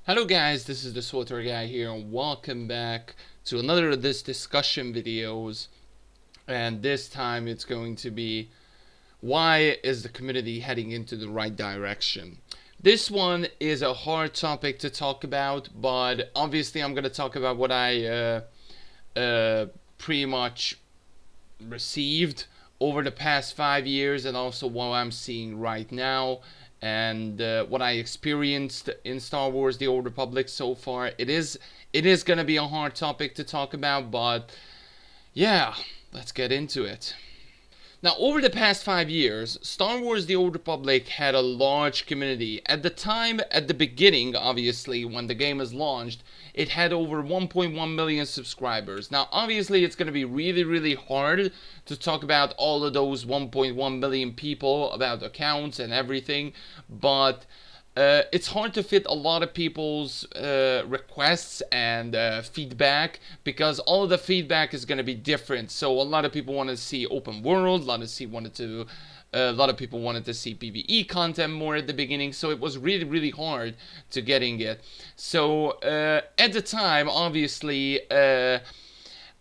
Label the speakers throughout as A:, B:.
A: Hello guys, this is the SWTOR guy here and welcome back to another of this discussion videos, and this time it's going to be why is the community heading into the right direction. This one is a hard topic to talk about, but obviously I'm going to talk about what I pretty much received over the past 5 years and also what I'm seeing right now and what I experienced in Star Wars: The Old Republic so far. It is gonna be a hard topic to talk about, but yeah, let's get into it. Now, over the past 5 years, Star Wars: The Old Republic had a large community. At the time, at the beginning, obviously, when the game was launched, it had over 1.1 million subscribers. Now, obviously, it's going to be really, really hard to talk about all of those 1.1 million people, about accounts and everything, but it's hard to fit a lot of people's requests and feedback, because all of the feedback is going to be different. So a lot of people want to see open world, a lot of people wanted to see PvE content more at the beginning, so it was really, really hard to getting it. So at the time, obviously,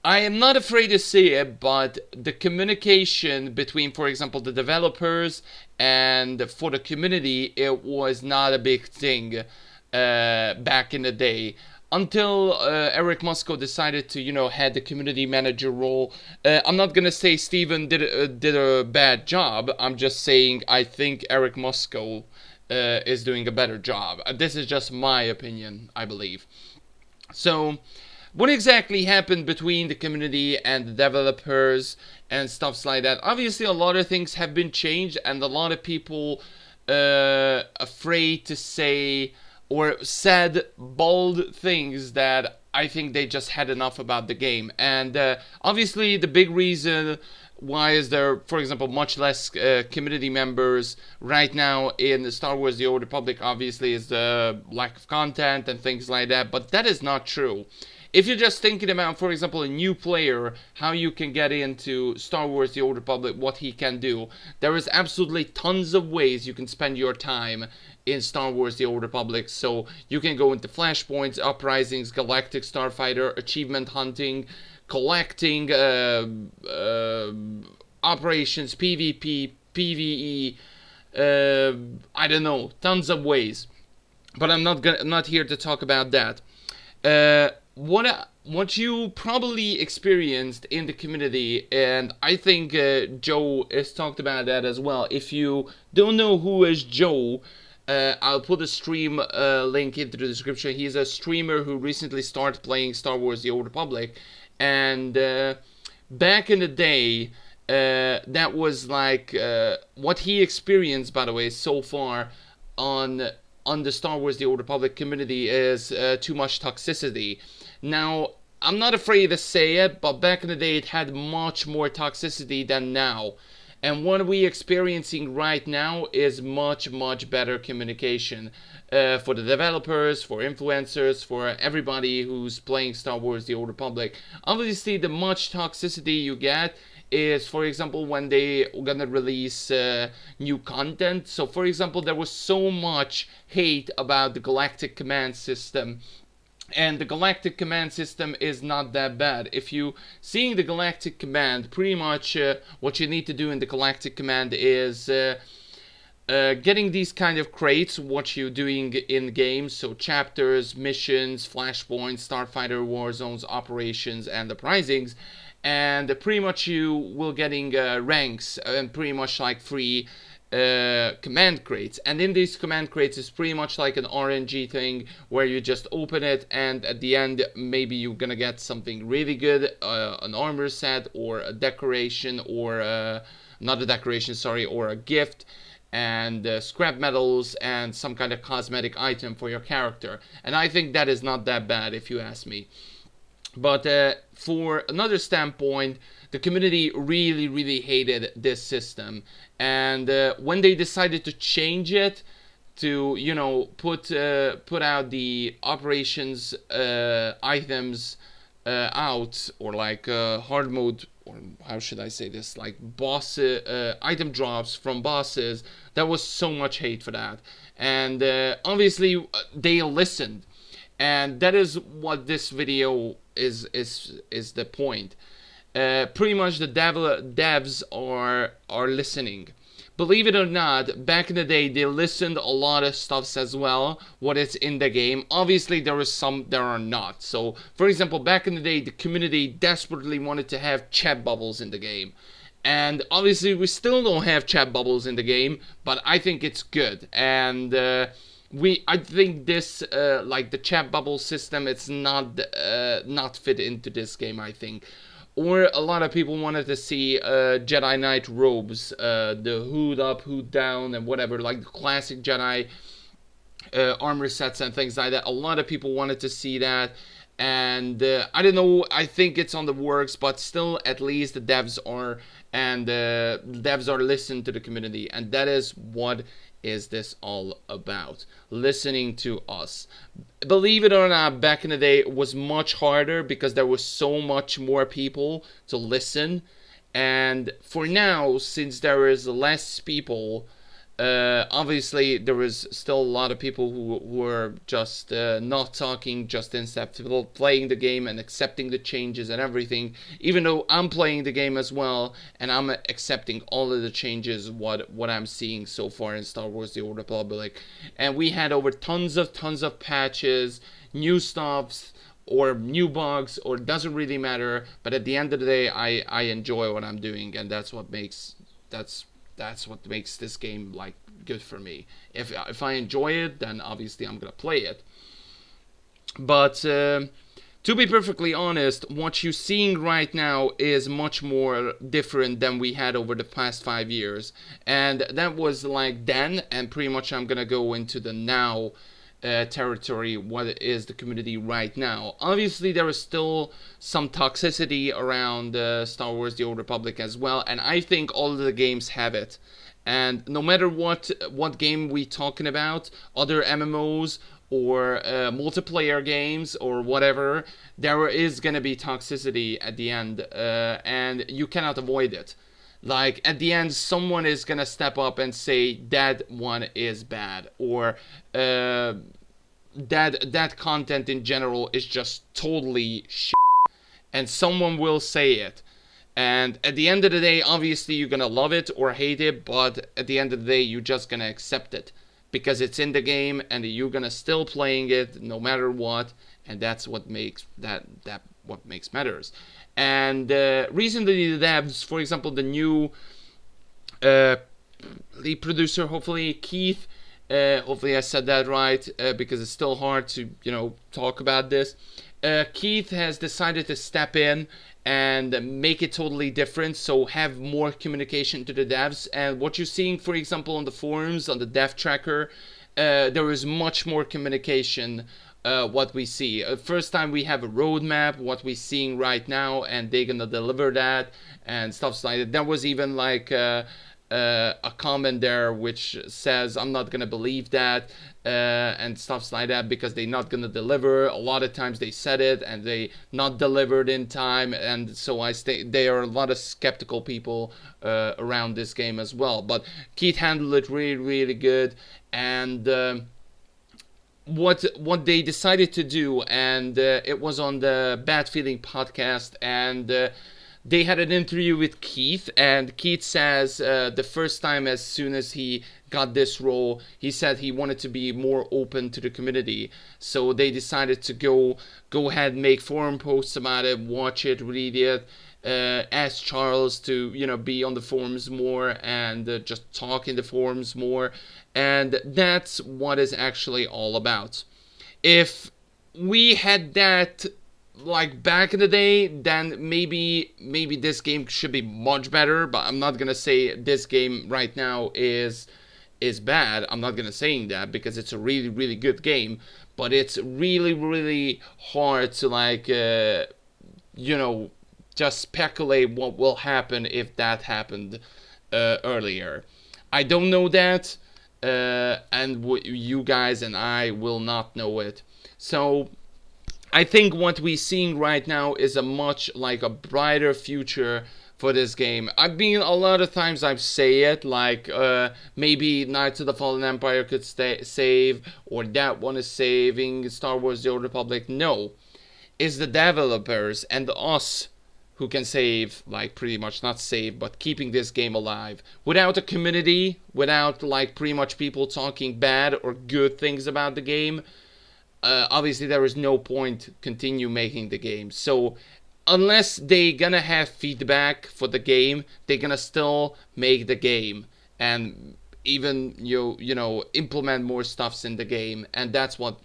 A: I am not afraid to say it, but the communication between, for example, the developers and for the community, it was not a big thing back in the day. Until Eric Musco decided to, head the community manager role. I'm not gonna say Steven did a bad job. I'm just saying I think Eric Musco is doing a better job. This is just my opinion, I believe. So, what exactly happened between the community and the developers and stuff like that? Obviously, a lot of things have been changed, and a lot of people afraid to say or said bold things that I think they just had enough about the game. And obviously, the big reason why is there, for example, much less community members right now in Star Wars: The Old Republic, obviously, is the lack of content and things like that, but that is not true. If you're just thinking about, for example, a new player, how you can get into Star Wars: The Old Republic, what he can do, there is absolutely tons of ways you can spend your time in Star Wars: The Old Republic. So you can go into flashpoints, uprisings, galactic starfighter, achievement hunting, collecting, operations, PvP, PvE, I don't know, tons of ways. But I'm not here to talk about that. What you probably experienced in the community, and I think Joe has talked about that as well. If you don't know who is Joe, I'll put a stream link into the description. He's a streamer who recently started playing Star Wars: The Old Republic, and back in the day, that was like what he experienced, by the way, so far on the Star Wars: The Old Republic community is too much toxicity. Now, I'm not afraid to say it, but back in the day it had much more toxicity than now. And what we're experiencing right now is much, much better communication for the developers, for influencers, for everybody who's playing Star Wars: The Old Republic. Obviously, the much toxicity you get is, for example, when they gonna release new content. So, for example, there was so much hate about the Galactic Command System, and the Galactic Command System is not that bad. If you seeing the Galactic Command, pretty much what you need to do in the Galactic Command is getting these kind of crates, what you're doing in games, so chapters, missions, flashpoints, starfighter, war zones, operations, and uprisings, and pretty much you will getting ranks and pretty much like free command crates. And in these command crates is pretty much like an RNG thing where you just open it, and at the end maybe you're gonna get something really good, an armor set or a decoration, or not a decoration, sorry, or a gift, and scrap metals and some kind of cosmetic item for your character. And I think that is not that bad if you ask me. But for another standpoint, the community really, really hated this system. And when they decided to change it to, put out the operations items out, or like hard mode, or how should I say this, like boss item drops from bosses, there was so much hate for that. And obviously they listened. And that is what this video is the point. Pretty much the devs are listening. Believe it or not, back in the day they listened a lot of stuffs as well, what is in the game. Obviously there is some there are not. So for example, back in the day the community desperately wanted to have chat bubbles in the game. And obviously we still don't have chat bubbles in the game, but I think it's good. And I think this like the chat bubble system, it's not fit into this game, I think. Or a lot of people wanted to see Jedi Knight robes, the hood up, hood down, and whatever, like the classic Jedi armor sets and things like that. A lot of people wanted to see that. And I don't know, I think it's on the works, but still at least the devs are listening to the community, and that is what is this all about, listening to us. Believe it or not, back in the day it was much harder because there was so much more people to listen, and for now, since there is less people, obviously there is still a lot of people who are just not talking, just instead of playing the game and accepting the changes and everything, even though I'm playing the game as well and I'm accepting all of the changes what I'm seeing so far in Star Wars The Old Republic. And we had over tons of patches, new stuffs or new bugs, or it doesn't really matter, but at the end of the day I enjoy what I'm doing, and that's what makes this game like good for me. If I enjoy it, then obviously I'm gonna play it. But to be perfectly honest, what you're seeing right now is much more different than we had over the past 5 years, and that was like then, and pretty much I'm gonna go into the now territory, what is the community right now. Obviously there is still some toxicity around Star Wars The Old Republic as well, and I think all of the games have it. And no matter what game we talking about, other MMOs or multiplayer games or whatever, there is gonna be toxicity at the end, and you cannot avoid it. Like at the end, someone is gonna step up and say that one is bad, or that content in general is just totally shit, and someone will say it. And at the end of the day, obviously you're gonna love it or hate it, but at the end of the day, you're just gonna accept it because it's in the game, and you're gonna still playing it no matter what, and that's what makes what makes matters. And recently the devs, for example, the new lead producer, hopefully Keith, hopefully I said that right, because it's still hard to talk about this. Keith has decided to step in and make it totally different, so have more communication to the devs. And what you're seeing, for example, on the forums, on the dev tracker, there is much more communication. What we see, first time we have a roadmap, what we're seeing right now, and they're gonna deliver that and stuff like that. There was even like a comment there which says I'm not gonna believe that, and stuff like that, because they're not gonna deliver. A lot of times they said it and they not delivered in time, and so there are a lot of skeptical people around this game as well. But Keith handled it really good, and what they decided to do, and it was on the Bad Feeling podcast, and they had an interview with Keith, and Keith says the first time, as soon as he got this role, he said he wanted to be more open to the community. So they decided to go ahead and make forum posts about it, watch it, read it, ask Charles to be on the forums more, and just talk in the forums more. And that's what it's actually all about. If we had that like back in the day, then maybe this game should be much better. But I'm not gonna say this game right now is bad. I'm not gonna saying that, because it's a really good game. But it's really hard to like just speculate what will happen if that happened earlier. I don't know that. And you guys and I will not know it. So I think what we're seeing right now is a much like a brighter future for this game. I've been a lot of times I've say it like maybe Knights of the Fallen Empire could save, or that one is saving Star Wars: The Old Republic. No, it's the developers and us who can save, like pretty much not save, but keeping this game alive. Without a community, without like pretty much people talking bad or good things about the game, obviously there is no point continue making the game. So unless they gonna have feedback for the game, they're gonna still make the game and even you know implement more stuffs in the game, and that's what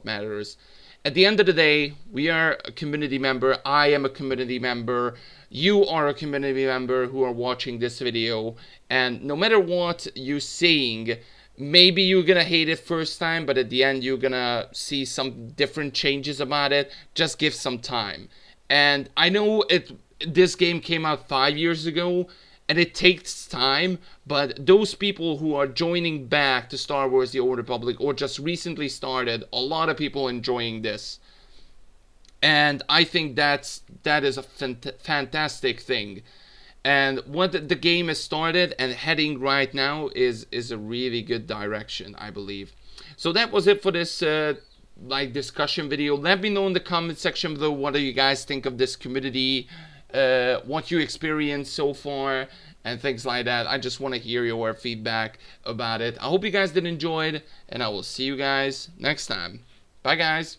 A: matters. At the end of the day, we are a community member. I am a community member. You are a community member who are watching this video, and no matter what you're seeing, maybe you're gonna hate it first time, but at the end you're gonna see some different changes about it. Just give some time. And I know this game came out 5 years ago, and it takes time, but those people who are joining back to Star Wars: The Old Republic or just recently started, a lot of people enjoying this. And I think that is a fantastic thing. And what the game has started and heading right now is a really good direction, I believe. So that was it for this like discussion video. Let me know in the comment section below what do you guys think of this community, what you experienced so far, and things like that. I just want to hear your feedback about it. I hope you guys did enjoy it, and I will see you guys next time. Bye guys.